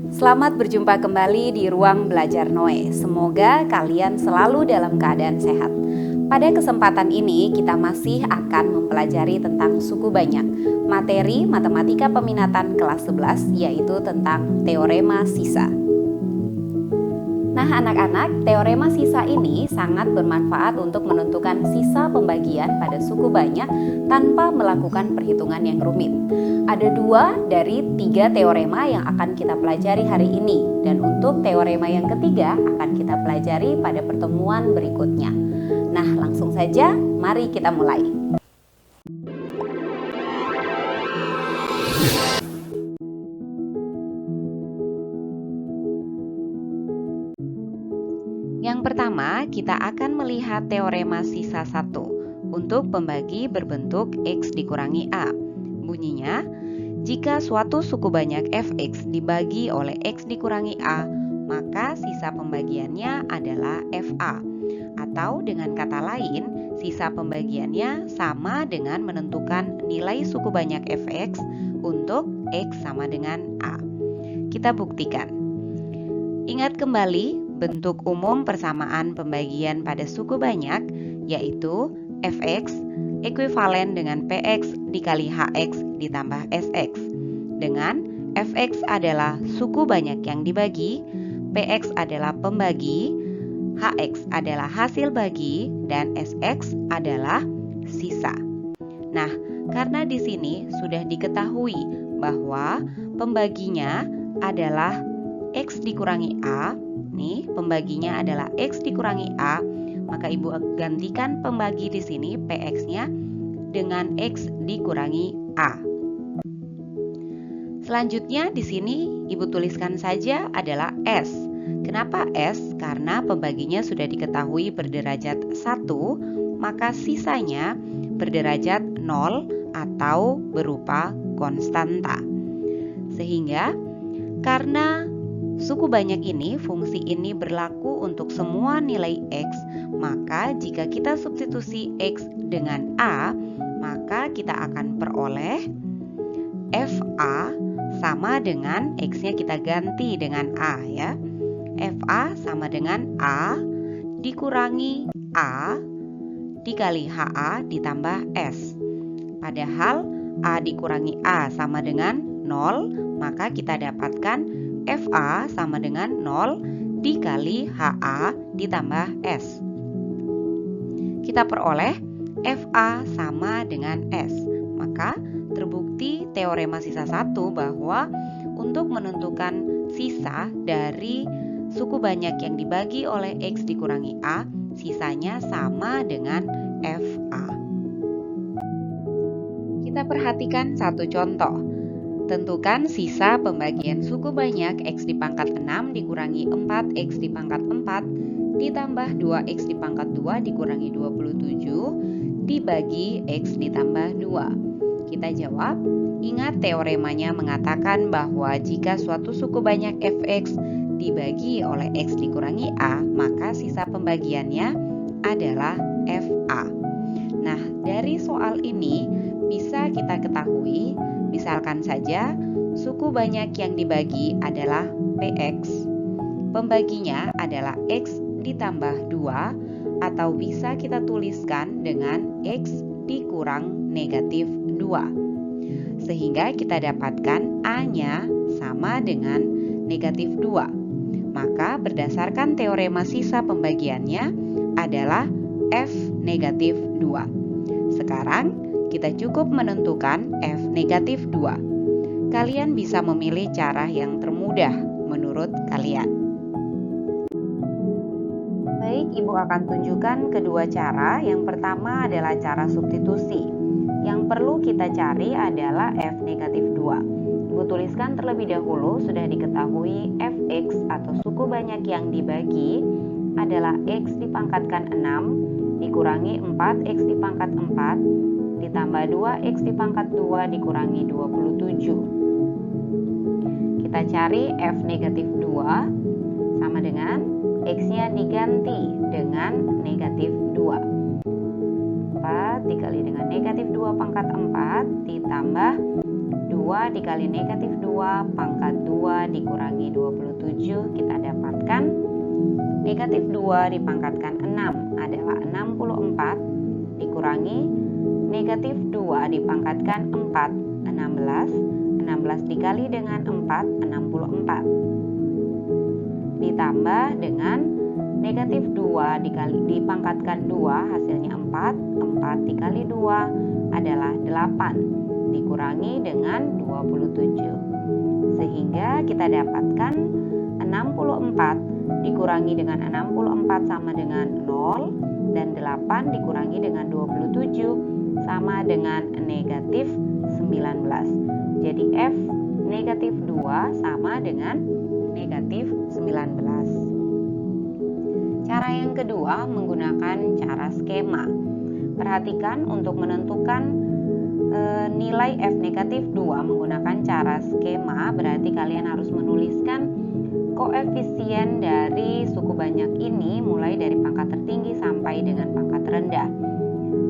Selamat berjumpa kembali di Ruang Belajar Noe. Semoga kalian selalu dalam keadaan sehat. Pada kesempatan ini kita masih akan mempelajari tentang suku banyak, materi matematika peminatan kelas 11 yaitu tentang teorema sisa. Nah anak-anak, teorema sisa ini sangat bermanfaat untuk menentukan sisa pembagian pada suku banyak tanpa melakukan perhitungan yang rumit. Ada 2 dari 3 teorema yang akan kita pelajari hari ini, dan untuk teorema yang ketiga akan kita pelajari pada pertemuan berikutnya. Nah langsung saja, mari kita mulai. Yang pertama, kita akan melihat teorema sisa 1 untuk pembagi berbentuk X dikurangi A. Bunyinya, jika suatu suku banyak Fx dibagi oleh X dikurangi A, maka sisa pembagiannya adalah Fa. Atau dengan kata lain, sisa pembagiannya sama dengan menentukan nilai suku banyak Fx untuk X sama dengan A. Kita buktikan. Ingat kembali bentuk umum persamaan pembagian pada suku banyak, yaitu Fx ekuivalen dengan Px dikali Hx ditambah Sx. Dengan Fx adalah suku banyak yang dibagi, Px adalah pembagi, Hx adalah hasil bagi, dan Sx adalah sisa. Nah, karena di sini sudah diketahui bahwa pembaginya adalah X dikurangi A, nih pembaginya adalah X dikurangi A, maka Ibu gantikan pembagi di sini Px-nya dengan X dikurangi A. Selanjutnya di sini Ibu tuliskan saja adalah S. Kenapa S? Karena pembaginya sudah diketahui berderajat 1, maka sisanya berderajat 0 atau berupa konstanta. Sehingga karena suku banyak ini, fungsi ini berlaku untuk semua nilai X, maka jika kita substitusi X dengan A, maka kita akan peroleh Fa sama dengan X-nya kita ganti dengan A ya. Fa sama dengan A dikurangi A dikali Ha ditambah S. Padahal A dikurangi A sama dengan 0, maka kita dapatkan Fa sama dengan 0 dikali Ha ditambah S. Kita peroleh Fa sama dengan S. Maka terbukti teorema sisa 1 bahwa untuk menentukan sisa dari suku banyak yang dibagi oleh X dikurangi A, sisanya sama dengan Fa. Kita perhatikan satu contoh. Tentukan sisa pembagian suku banyak X dipangkat 6 dikurangi 4X dipangkat 4 ditambah 2X dipangkat 2 dikurangi 27 dibagi X ditambah 2. Kita jawab, ingat teoremanya mengatakan bahwa jika suatu suku banyak Fx dibagi oleh X dikurangi A, maka sisa pembagiannya adalah Fa. Nah, dari soal ini bisa kita ketahui, misalkan saja suku banyak yang dibagi adalah Px, pembaginya adalah X ditambah 2, atau bisa kita tuliskan dengan X dikurang negatif 2. Sehingga kita dapatkan A-nya sama dengan negatif 2. Maka berdasarkan teorema sisa pembagiannya adalah F negatif 2. Sekarang kita cukup menentukan F negatif 2. Kalian bisa memilih cara yang termudah menurut kalian. Baik, Ibu akan tunjukkan kedua cara. Yang pertama adalah cara substitusi. Yang perlu kita cari adalah F negatif 2. Ibu tuliskan terlebih dahulu, sudah diketahui Fx atau suku banyak yang dibagi adalah X dipangkatkan 6 dikurangi 4X dipangkat 4 ditambah 2X dipangkat 2 dikurangi 27. Kita cari F negatif 2 sama dengan X-nya diganti dengan negatif 2. 4 dikali dengan negatif 2 pangkat 4 ditambah 2 dikali negatif 2 2 pangkat 2 dikurangi 27, kita dapatkan negatif 2 dipangkatkan 6 adalah 64 dikurangi negatif 2 dipangkatkan 4, 16. 16 dikali dengan 4, 64. Ditambah dengan negatif 2 dipangkatkan 2 hasilnya 4, 4 dikali 2 adalah 8 dikurangi dengan 27. Sehingga kita dapatkan 64 dikurangi dengan 64 sama dengan 0 dan 8 dikurangi dengan 27 sama dengan negatif 19. Jadi F negatif 2 sama dengan negatif 19. Cara yang kedua menggunakan cara skema. Perhatikan untuk menentukan nilai F negatif 2 menggunakan cara skema, berarti kalian harus menuliskan koefisien dari suku banyak ini mulai dari pangkat tertinggi sampai dengan pangkat rendah.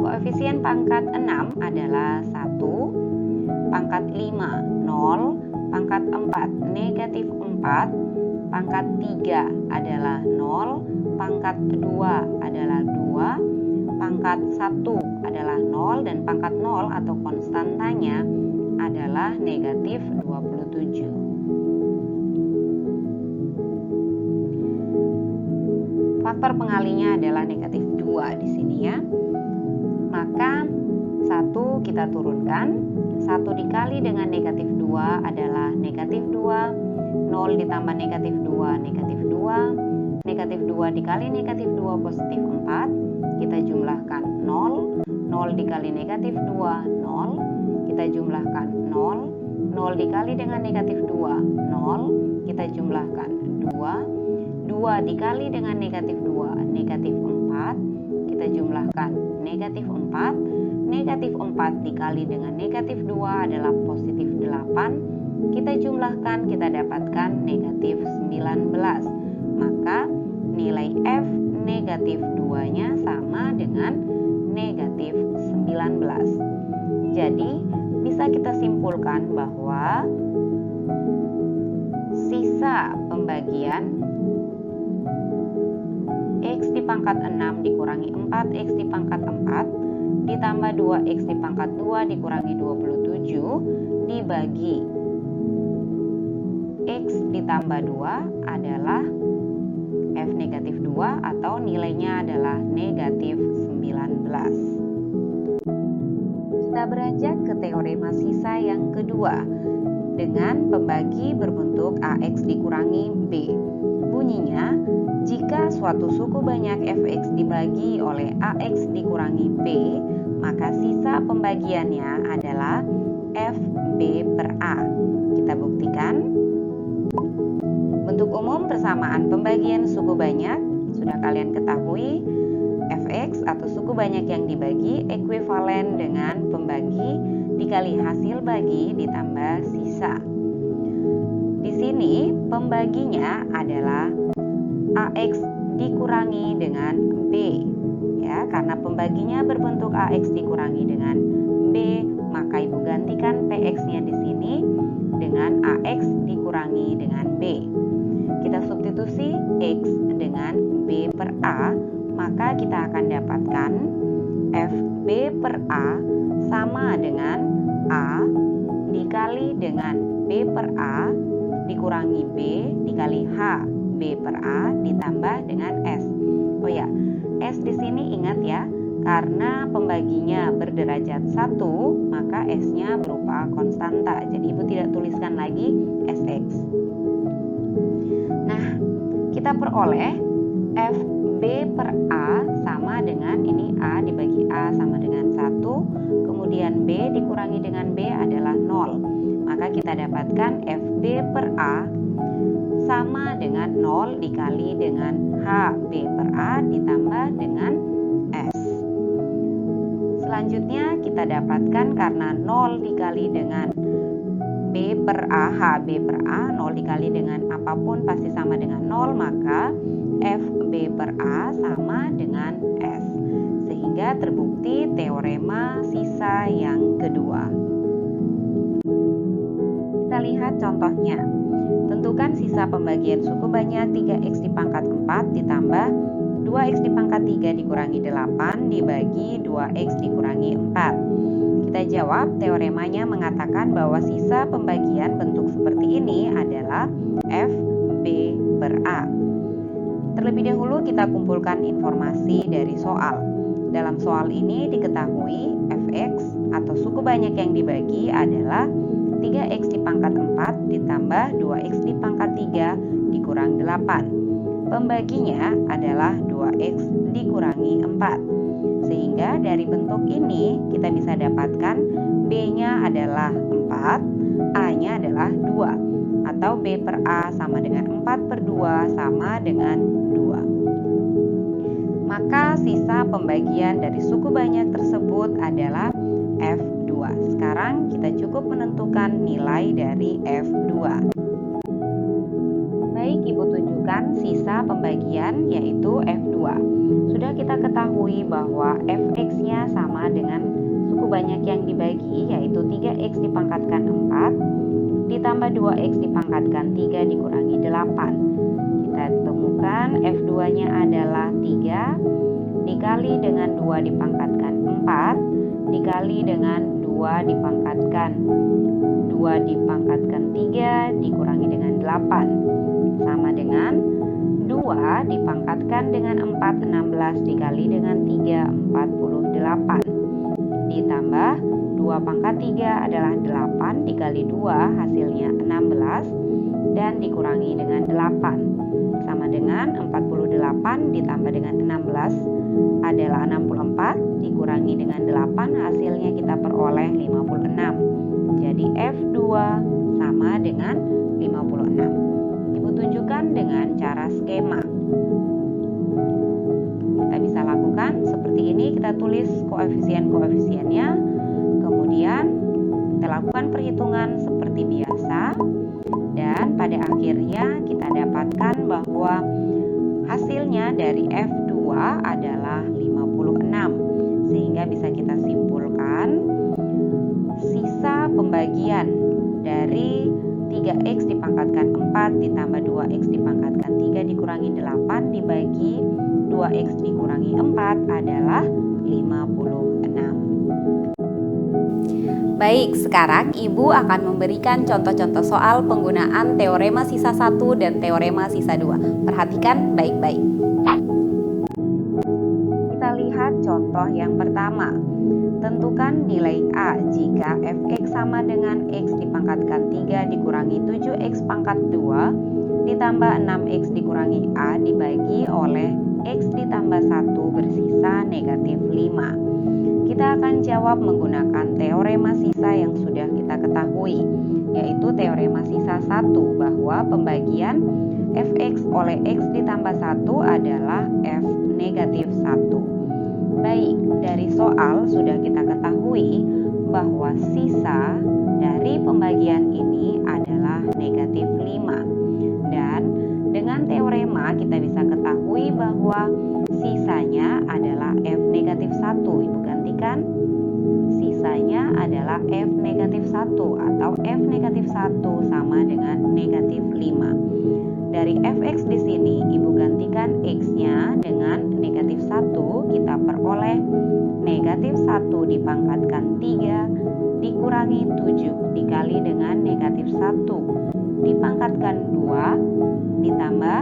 Koefisien pangkat 6 adalah 1, pangkat 5 0, pangkat 4 negatif 4, pangkat 3 adalah 0, pangkat 2 adalah 2, pangkat 1 adalah 0, dan pangkat 0 atau konstantanya adalah negatif 27. Faktor pengalinya adalah negatif 2 di sini ya. Maka 1 kita turunkan, 1 dikali dengan negatif 2 adalah negatif 2, 0 ditambah negatif 2, negatif 2, negatif 2 dikali negatif 2 positif 4, kita jumlahkan 0, 0 dikali negatif 2, 0, kita jumlahkan 0, 0 dikali dengan negatif 2, 0, kita jumlahkan 2, 2 dikali dengan negatif 2, negatif 4, kita jumlahkan negatif 4, negatif 4 dikali dengan negatif 2 adalah positif 8, kita jumlahkan, kita dapatkan negatif 19. Maka nilai F negatif 2-nya sama dengan negatif 19. Jadi bisa kita simpulkan bahwa sisa pembagian X di pangkat 6 dikurangi 4X di pangkat 4 ditambah 2X di pangkat 2 dikurangi 27 dibagi X ditambah 2 adalah F negatif 2 atau nilainya adalah negatif 19. Kita beranjak ke teorema sisa yang kedua dengan pembagi berbentuk AX dikurangi B. Bunyinya, jika suatu suku banyak fx dibagi oleh ax dikurangi b, maka sisa pembagiannya adalah fb per a. Kita buktikan. Bentuk umum persamaan pembagian suku banyak sudah kalian ketahui. Fx atau suku banyak yang dibagi ekuivalen dengan pembagi dikali hasil bagi ditambah sisa. Di sini pembaginya adalah AX dikurangi dengan B ya, karena pembaginya berbentuk AX dikurangi dengan B, maka Ibu gantikan PX-nya di sini dengan AX dikurangi dengan B. Kita substitusi X dengan B per A, maka kita akan dapatkan FB per A sama dengan A dikali dengan B per A dikurangi B dikali H B per A ditambah dengan S. Oh ya, S di sini ingat ya, karena pembaginya berderajat 1, maka S-nya berupa konstanta. Jadi Ibu tidak tuliskan lagi SX. Nah, kita peroleh FB per A sama dengan ini A dibagi A sama dengan 1, kemudian B dikurangi dengan B adalah 0. Maka kita dapatkan FB per A sama dengan 0 dikali dengan HB per A ditambah dengan S. Selanjutnya kita dapatkan karena 0 dikali dengan B per A, HB per A, 0 dikali dengan apapun pasti sama dengan 0, maka FB per A sama dengan S. Sehingga terbukti teorema sisa yang kedua. Kita Kita lihat contohnya. Tentukan sisa pembagian suku banyak 3x dipangkat 4 ditambah 2x dipangkat 3 dikurangi 8 dibagi 2x dikurangi 4. Kita jawab, teoremanya mengatakan bahwa sisa pembagian bentuk seperti ini adalah f b per a. Terlebih dahulu kita kumpulkan informasi dari soal. Dalam soal ini diketahui fx atau suku banyak yang dibagi adalah 3x dipangkat 4 ditambah 2x dipangkat 3 dikurang 8. Pembaginya adalah 2x dikurangi 4. Sehingga dari bentuk ini kita bisa dapatkan B-nya adalah 4, A-nya adalah 2. Atau B per A sama dengan 4 per 2 sama dengan 2. Maka sisa pembagian dari suku banyak tersebut adalah F2. Sekarang kita cukup menentukan nilai dari F2. Baik, Ibu tunjukkan sisa pembagian yaitu F2. Sudah kita ketahui bahwa Fx-nya sama dengan suku banyak yang dibagi yaitu 3x dipangkatkan 4 ditambah 2x dipangkatkan 3 dikurangi 8. Kita temukan F2-nya adalah 3 dikali dengan 2 dipangkatkan 4 dikali dengan 2 dipangkatkan 3 dikurangi dengan 8 sama dengan 2 dipangkatkan dengan 4 16 dikali dengan 3 48 ditambah 2 pangkat 3 adalah 8 dikali 2 hasilnya 16 dan dikurangi dengan 8 sama dengan 48 ditambah dengan 16 adalah 64 dikurangi dengan 8 hasilnya kita peroleh 56. Jadi F2 sama dengan 56. Ibu tunjukkan dengan cara skema. Kita bisa lakukan seperti ini, kita tulis koefisien-koefisiennya, kemudian kita lakukan perhitungan seperti biasa, dan pada akhirnya kita dapatkan bahwa hasilnya dari F2 adalah 56. Sehingga bisa kita simpulkan sisa pembagian dari 3x dipangkatkan 4 ditambah 2x dipangkatkan 3 dikurangi 8 dibagi 2x dikurangi 4 adalah 56. Baik, sekarang Ibu akan memberikan contoh-contoh soal penggunaan teorema sisa 1 dan teorema sisa 2. Perhatikan baik-baik. Kita lihat contoh yang pertama. Tentukan nilai A jika fx sama dengan x dipangkatkan 3 dikurangi 7x pangkat 2 ditambah 6x dikurangi A dibagi oleh x ditambah 1 bersisa negatif 5. Kita akan jawab menggunakan teorema sisa yang sudah kita ketahui, yaitu teorema sisa 1 bahwa pembagian fx oleh x ditambah 1 adalah f negatif 1. Baik, dari soal sudah kita ketahui bahwa sisa dari pembagian ini adalah negatif 5. Dan dengan teorema kita bisa ketahui bahwa sisanya adalah f negatif 1. Ibu gantikan, sisanya adalah f negatif 1 atau f negatif 1 sama dengan negatif 5. Dari fx di sini Ibu gantikan x-nya dengan negatif 1, kita peroleh negatif 1 dipangkatkan 3 dikurangi 7 dikali dengan negatif 1 dipangkatkan 2 ditambah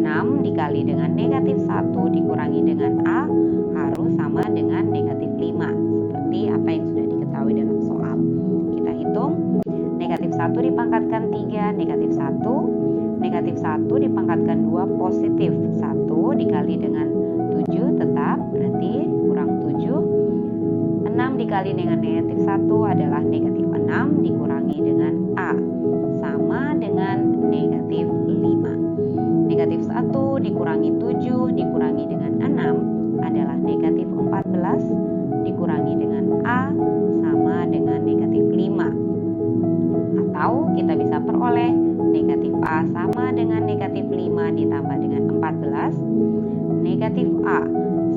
6 dikali dengan negatif 1 dikurangi dengan A harus sama dengan negatif 5, seperti apa yang sudah diketahui dalam soal. Kita hitung, negatif 1 dipangkatkan 3 negatif 1, negatif 1 dipangkatkan 2 positif 1 dikali dengan 7 tetap, berarti kurang 7. 6 dikali dengan negatif 1 adalah negatif 6 dikurangi dengan A sama dengan negatif 5. Negatif 1 dikurangi 7 dikurangi dengan 6 adalah negatif 14 dikurangi dengan A sama dengan negatif 5. Atau kita bisa peroleh negatif A sama dengan negatif 5 ditambah dengan 14. Negatif A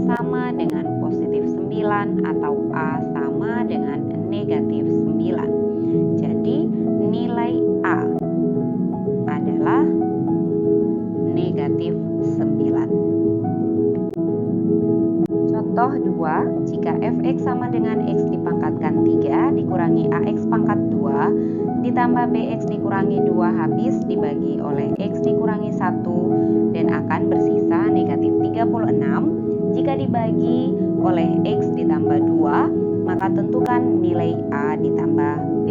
sama dengan positif 9 atau A sama dengan negatif 9. Jadi 2, jika fx sama dengan x dipangkatkan 3 dikurangi ax pangkat 2 ditambah bx dikurangi 2 habis dibagi oleh x dikurangi 1 dan akan bersisa negatif 36. Jika dibagi oleh x ditambah 2, maka tentukan nilai a ditambah b.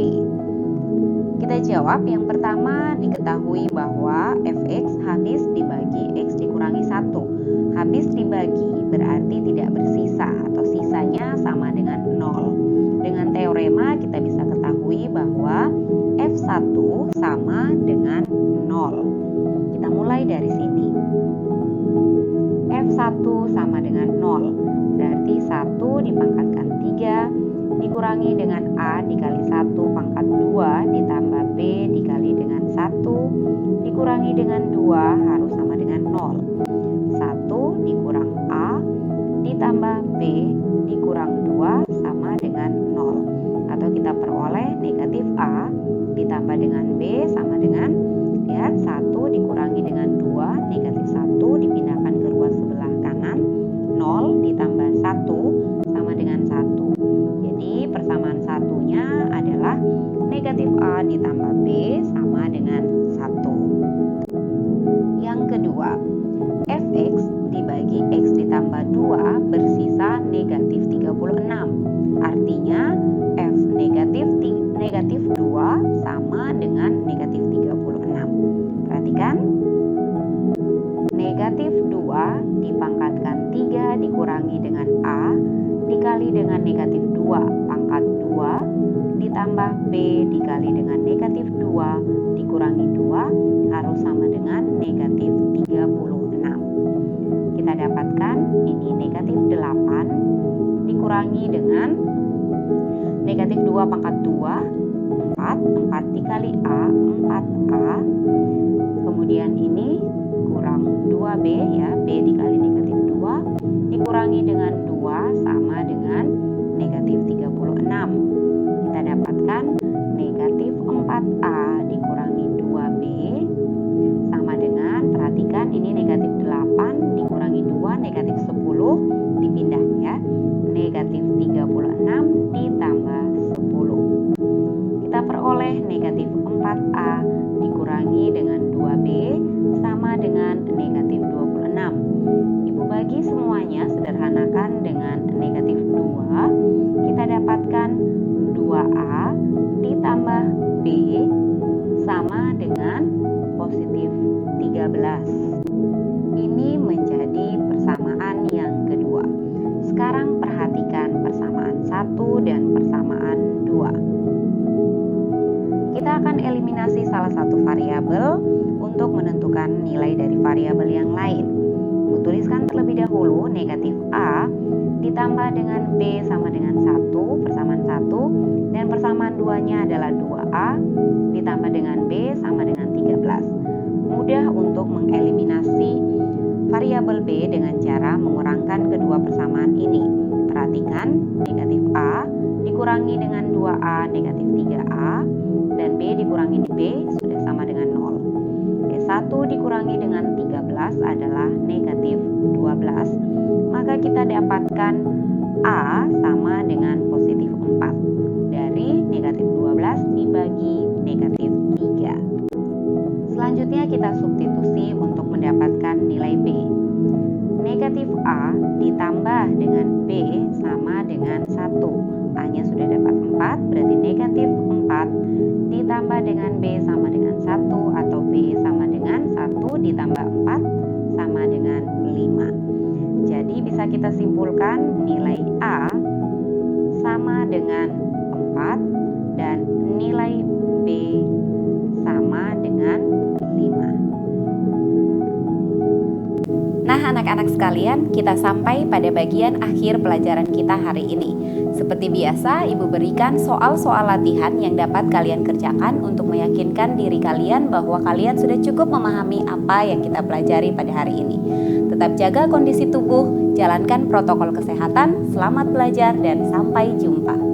Kita jawab yang pertama, diketahui bahwa fx habis dibagi x dikurangi 1. Habis dibagi berarti tidak bersisa atau sisanya sama dengan 0. Dengan teorema kita bisa ketahui bahwa f1 sama dengan 0. Kita mulai dari sini. f1 sama dengan 0. Berarti 1 dipangkatkan 3 dikurangi dengan a dikali 1 pangkat 2 ditambah b dikali dengan 1 dikurangi dengan 2 harus sama dengan 0. 1 dikurang a ditambah b dikurang 2 sama dengan 0. Atau kita peroleh negatif a ditambah dengan b sama dengan, lihat, 1 dikurangi dengan 2, negatif 1 dipindahkan ke ruas sebelah kanan, 0 ditambah 1 sama dengan 1. Jadi persamaan satunya adalah negatif a ditambah b sama dengan 1. Yang kedua, fx dibagi x ditambah 2 bersisa negatif 36. Artinya f negatif 2 sama dengan negatif 36. Perhatikan, negatif 2 dipangkatkan 3 dikurangi dengan a dikali dengan negatif 2 pangkat 2 ditambah b dikali dengan negatif 2 dikurangi 2 harus sama dengan negatif 36. Kita dapatkan ini negatif 8 dikurangi dengan negatif 2 pangkat 2 4 dikali a 4a, kemudian ini kurang 2b ya, b dikali negatif 2 dikurangi dengan 2 sama dengan negatif 36. Kita dapatkan negatif 4a dikurangi 2b sama dengan, perhatikan ini negatif 8 dikurangi 2 negatif 10 dipindah ya, negatif 36 ditambah 10. Kita peroleh negatif 4a dikurangi dengan 2b sama dengan negatif 26. Ibu bagi semuanya, sederhanakan dengan negatif 2. Kita dapatkan 2a ditambah b sama dengan positif 13. Ini menjadi persamaan yang kedua. Sekarang perhatikan persamaan 1 dan persamaan 2. Kita akan eliminasi salah satu variabel untuk menentukan nilai dari variabel yang lain. Tuliskan terlebih dahulu negatif a ditambah dengan b sama dengan 1, persamaan 1, dan persamaan 2-nya adalah 2a ditambah dengan b sama dengan 13. Mudah untuk mengeliminasi variabel b dengan cara mengurangkan kedua persamaan ini. Perhatikan, negatif a dikurangi dengan 2a negatif 3a, dan b dikurangi b sudah sama dengan 0. 1 dikurangi dengan 13 adalah negatif 12. Maka kita dapatkan a sama dengan positif 4. Dari negatif 12 dibagi negatif 3. Selanjutnya kita substitusi untuk mendapatkan nilai b. Negatif a ditambah dengan b sama dengan 1. A-nya sudah dapat 4, berarti negatif 4 ditambah dengan b sama dengan 1 atau b sama dengan 1 ditambah 4 sama dengan 5. Jadi bisa kita simpulkan nilai a sama dengan 4 dan nilai b sama dengan 5. Nah, anak-anak sekalian, kita sampai pada bagian akhir pelajaran kita hari ini. Seperti biasa, Ibu berikan soal-soal latihan yang dapat kalian kerjakan untuk meyakinkan diri kalian bahwa kalian sudah cukup memahami apa yang kita pelajari pada hari ini. Tetap jaga kondisi tubuh, jalankan protokol kesehatan, selamat belajar, dan sampai jumpa.